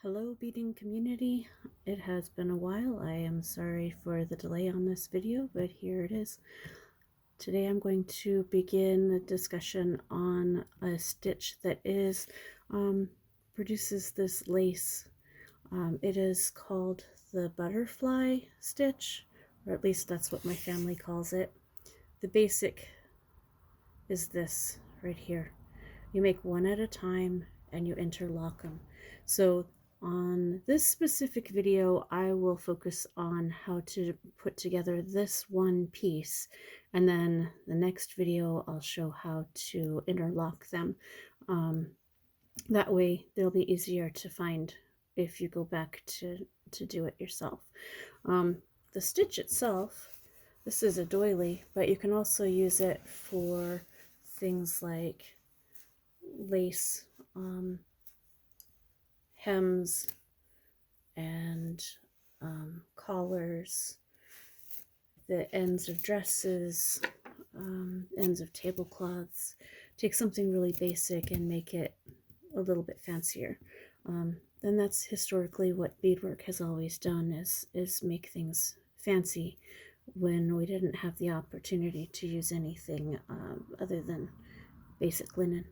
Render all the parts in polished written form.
Hello beading community. It has been a while. I am sorry for the delay on this video, but here it is. Today I'm going to begin the discussion on a stitch that produces this lace. It is called the butterfly stitch, or at least that's what my family calls it. The basic is this right here. You make one at a time and you interlock them. So on this specific video, I will focus on how to put together this one piece, and then the next video I'll show how to interlock them. That way they'll be easier to find if you go back to do it yourself. The stitch itself, this is a doily, but you can also use it for things like lace hems and collars, the ends of dresses, ends of tablecloths. Take something really basic and make it a little bit fancier. And that's historically what beadwork has always done, is make things fancy when we didn't have the opportunity to use anything other than basic linen.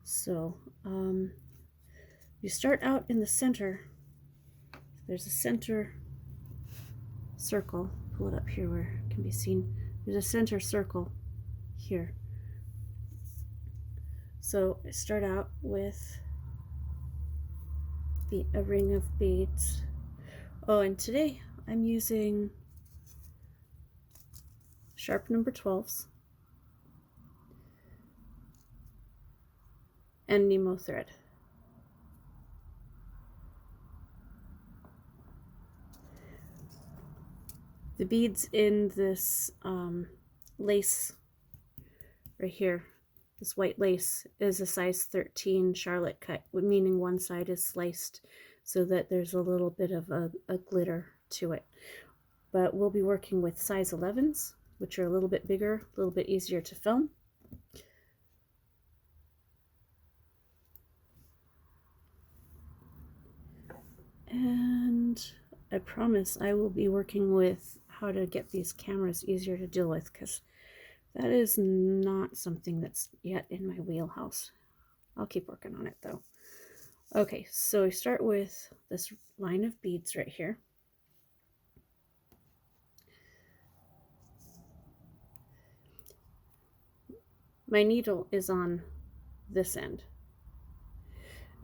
So you start out in the center. There's a center circle. Pull it up here where it can be seen. There's a center circle here. So I start out with a ring of beads. Oh, and today I'm using sharp number 12s and Nemo thread. The beads in this lace right here, this white lace, is a size 13 Charlotte cut, meaning one side is sliced so that there's a little bit of a glitter to it. But we'll be working with size 11s, which are a little bit bigger, a little bit easier to film. And I promise I will be working with how to get these cameras easier to deal with, because that is not something that's yet in my wheelhouse. I'll keep working on it though. Okay, so we start with this line of beads right here. My needle is on this end,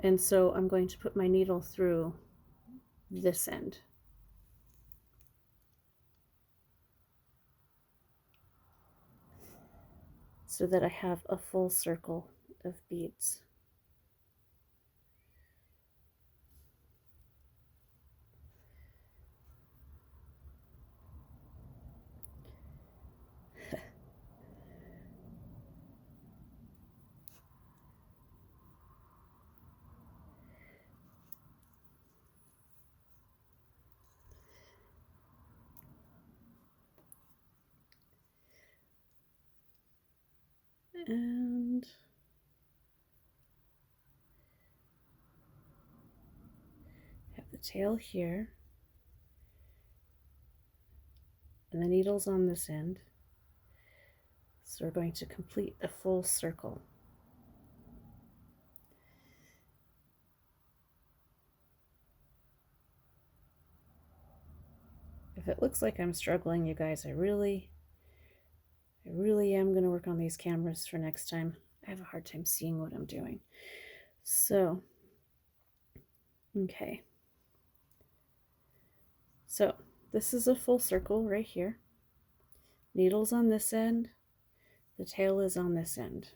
and so I'm going to put my needle through this end. So that I have a full circle of beads. And have the tail here, and the needle's on this end. So we're going to complete a full circle. If it looks like I'm struggling, you guys, I really am going to work on these cameras for next time. I have a hard time seeing what I'm doing. So, okay. So this is a full circle right here. Needle's on this end. The tail is on this end.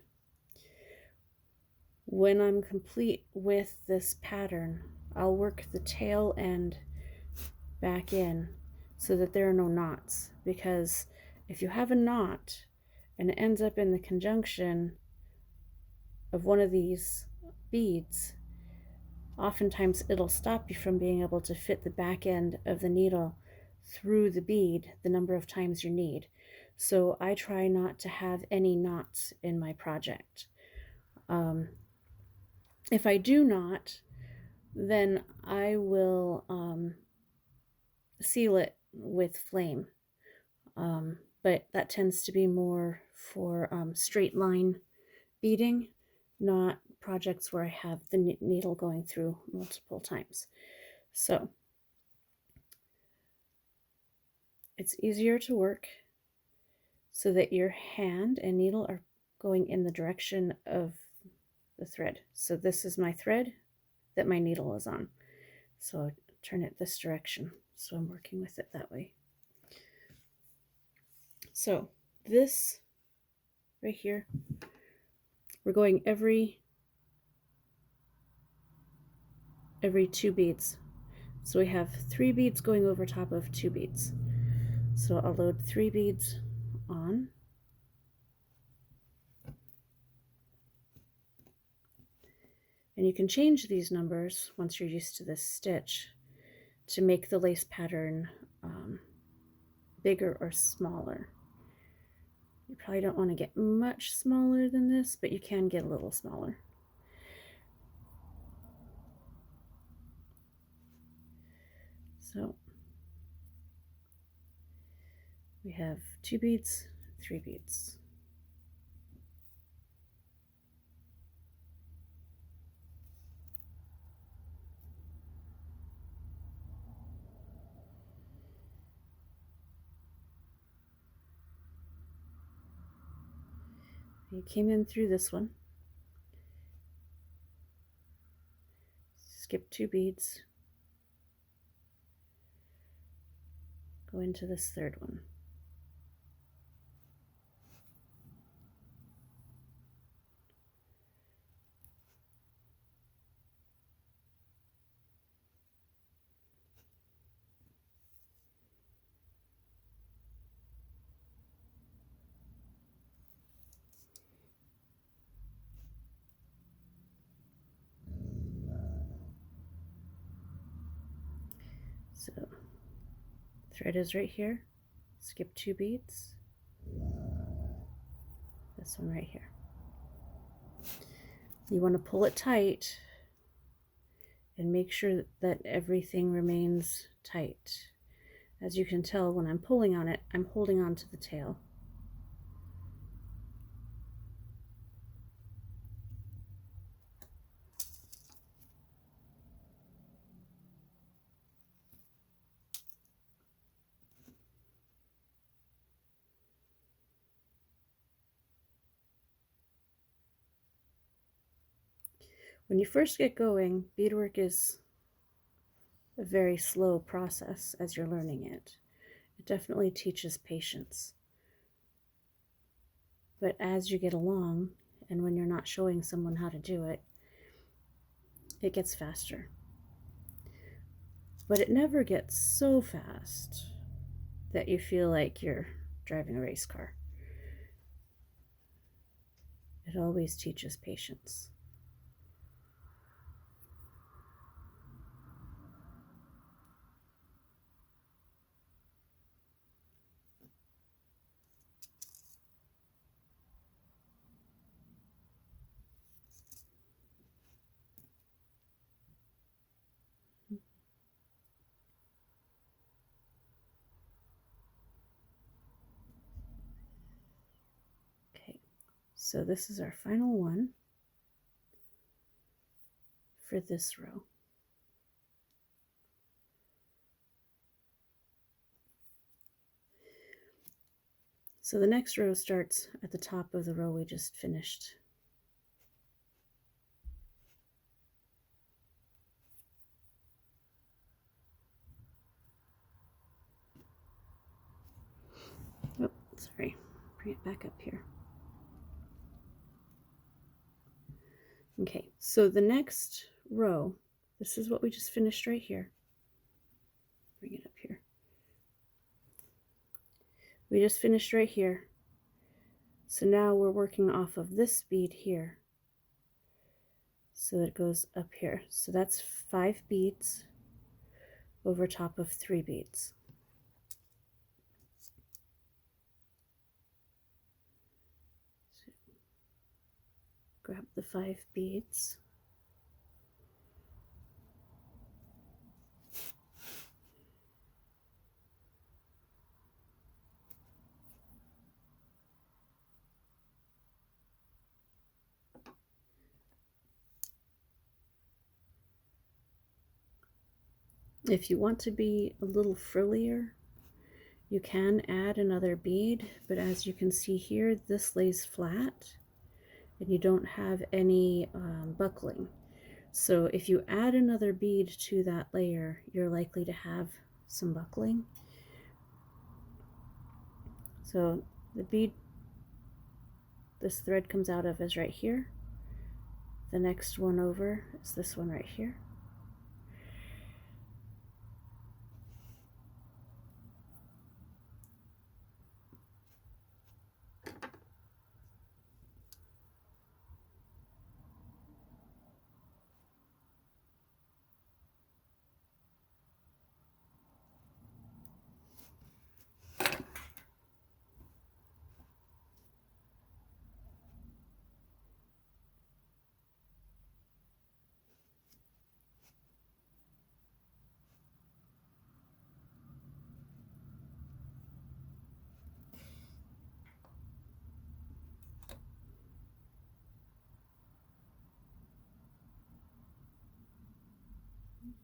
When I'm complete with this pattern, I'll work the tail end back in so that there are no knots, because if you have a knot and it ends up in the conjunction of one of these beads, oftentimes it'll stop you from being able to fit the back end of the needle through the bead the number of times you need. So I try not to have any knots in my project. If I do knot, then I will seal it with flame. But that tends to be more for straight line beading, not projects where I have the needle going through multiple times. So it's easier to work so that your hand and needle are going in the direction of the thread. So this is my thread that my needle is on. So I turn it this direction. So I'm working with it that way. So this right here, we're going every 2 beads. So we have 3 beads going over top of 2 beads. So I'll load 3 beads on. And you can change these numbers once you're used to this stitch to make the lace pattern bigger or smaller. You probably don't want to get much smaller than this, but you can get a little smaller. So we have 2 beads, 3 beads. You came in through this one, skip 2 beads, go into this third one. So thread is right here, skip 2 beads, this one right here. You want to pull it tight and make sure that everything remains tight. As you can tell, when I'm pulling on it, I'm holding on to the tail. When you first get going, beadwork is a very slow process as you're learning it. It definitely teaches patience. But as you get along, and when you're not showing someone how to do it, it gets faster. But it never gets so fast that you feel like you're driving a race car. It always teaches patience. Okay, so this is our final one for this row. So the next row starts at the top of the row we just finished. Oh, sorry. Bring it back up here. Okay, so the next row, this is what we just finished right here. Bring it up here. We just finished right here. So now we're working off of this bead here. So it goes up here. So that's 5 beads over top of 3 beads. So grab the 5 beads. If you want to be a little frillier, you can add another bead, but as you can see here, this lays flat and you don't have any buckling. So if you add another bead to that layer, you're likely to have some buckling. So the bead this thread comes out of is right here. The next one over is this one right here.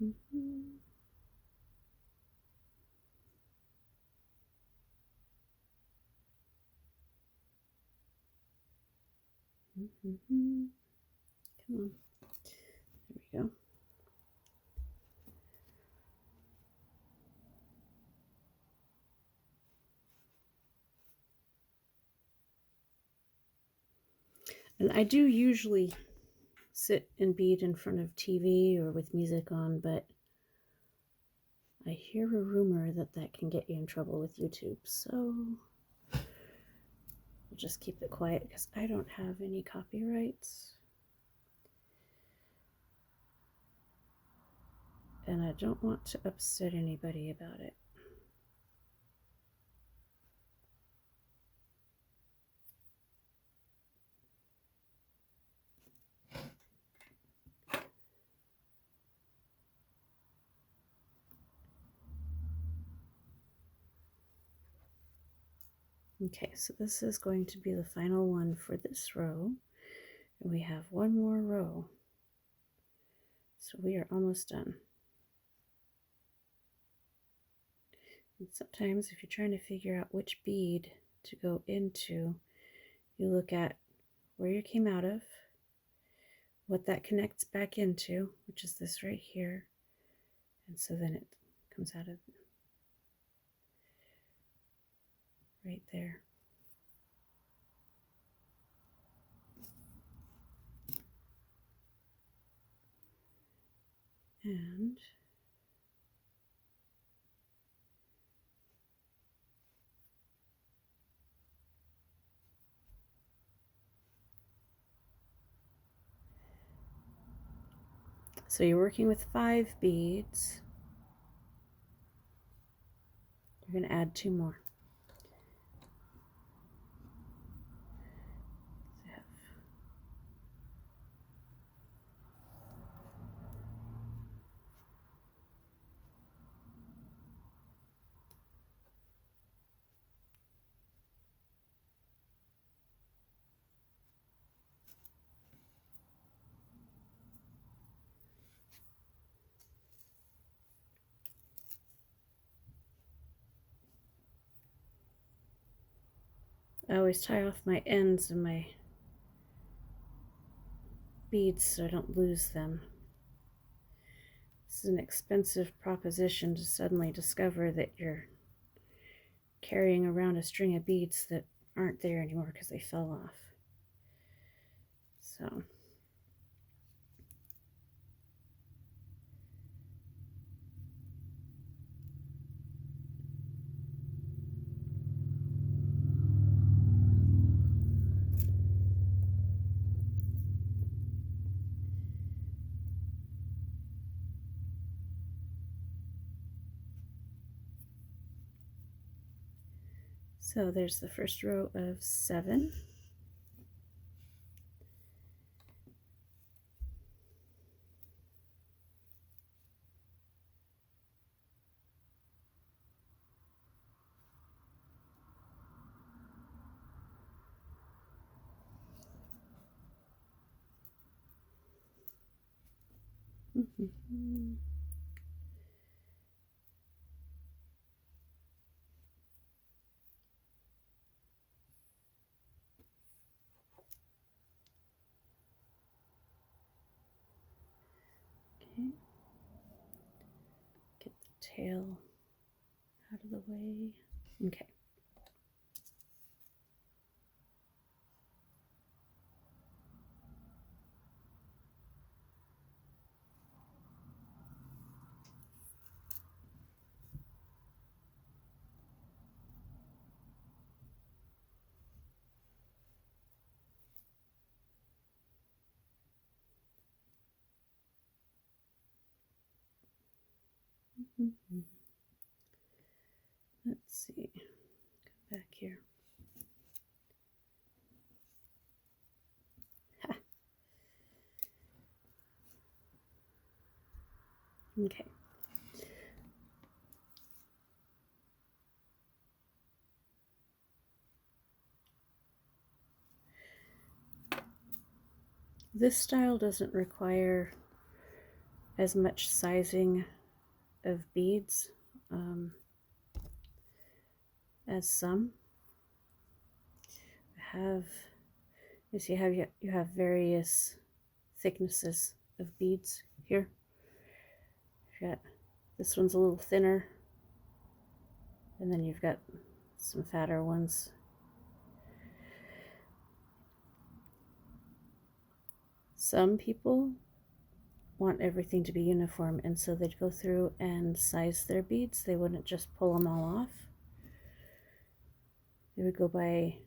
Mm-hmm. Mm-hmm. Come on. There we go. And I do usually sit and bead in front of TV or with music on, but I hear a rumor that that can get you in trouble with YouTube, so we'll just keep it quiet because I don't have any copyrights. And I don't want to upset anybody about it. Okay, so this is going to be the final one for this row. And we have one more row. So we are almost done. And sometimes if you're trying to figure out which bead to go into, you look at where you came out of, what that connects back into, which is this right here. And so then it comes out of right there. And so you're working with 5 beads. You're going to add 2 more. I always tie off my ends of my beads so I don't lose them. This is an expensive proposition to suddenly discover that you're carrying around a string of beads that aren't there anymore because they fell off. So there's the first row of 7. tail out of the way. Okay. Let's see. Come back here. Ha. Okay. This style doesn't require as much sizing of beads as some. You see how you have various thicknesses of beads here. You've got, this one's a little thinner, and then you've got some fatter ones. Some people want everything to be uniform, and so they'd go through and size their beads. They wouldn't just pull them all off. They would go by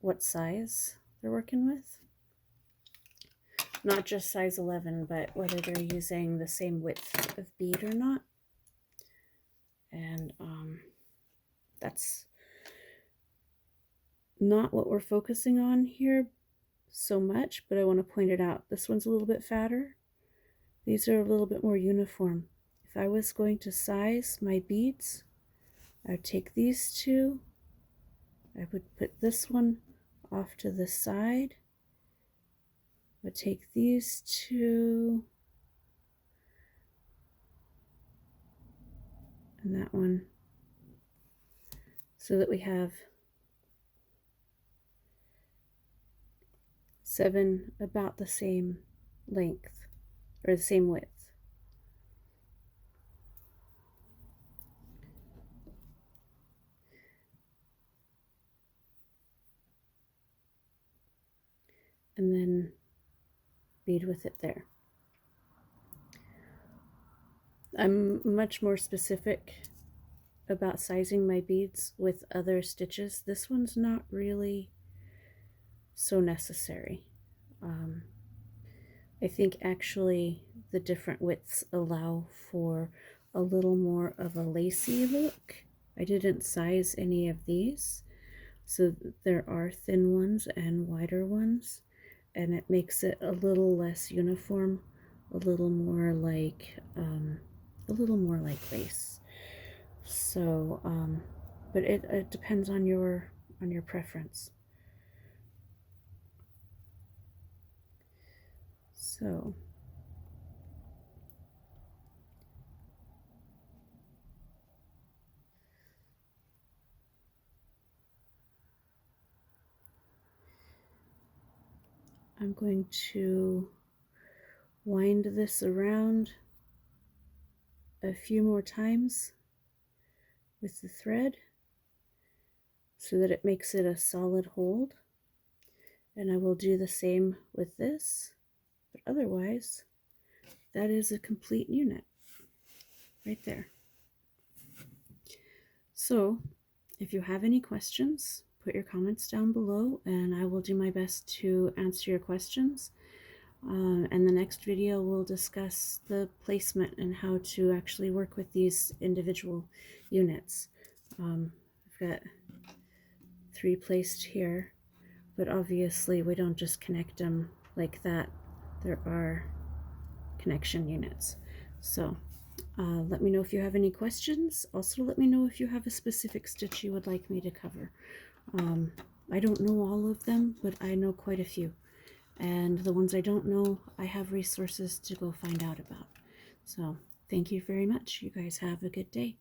what size they're working with. Not just size 11, but whether they're using the same width of bead or not. And that's not what we're focusing on here so much, but I want to point it out. This one's a little bit fatter. These are a little bit more uniform. If I was going to size my beads, I would take these two. I would put this one off to the side. I would take these two and that one, so that we have 7 about the same length or the same width. And then bead with it there. I'm much more specific about sizing my beads with other stitches. This one's not really so necessary. I think actually the different widths allow for a little more of a lacy look. I didn't size any of these, so there are thin ones and wider ones, and it makes it a little less uniform, a little more like lace. So, but it depends on your preference. So, I'm going to wind this around a few more times with the thread so that it makes it a solid hold. And I will do the same with this, but otherwise, that is a complete unit right there. So, if you have any questions, put your comments down below and I will do my best to answer your questions. And the next video will discuss the placement and how to actually work with these individual units. I've got 3 placed here, but obviously we don't just connect them like that. There are connection units. So let me know if you have any questions. Also let me know if you have a specific stitch you would like me to cover. I don't know all of them, but I know quite a few. And the ones I don't know, I have resources to go find out about. So thank you very much. You guys have a good day.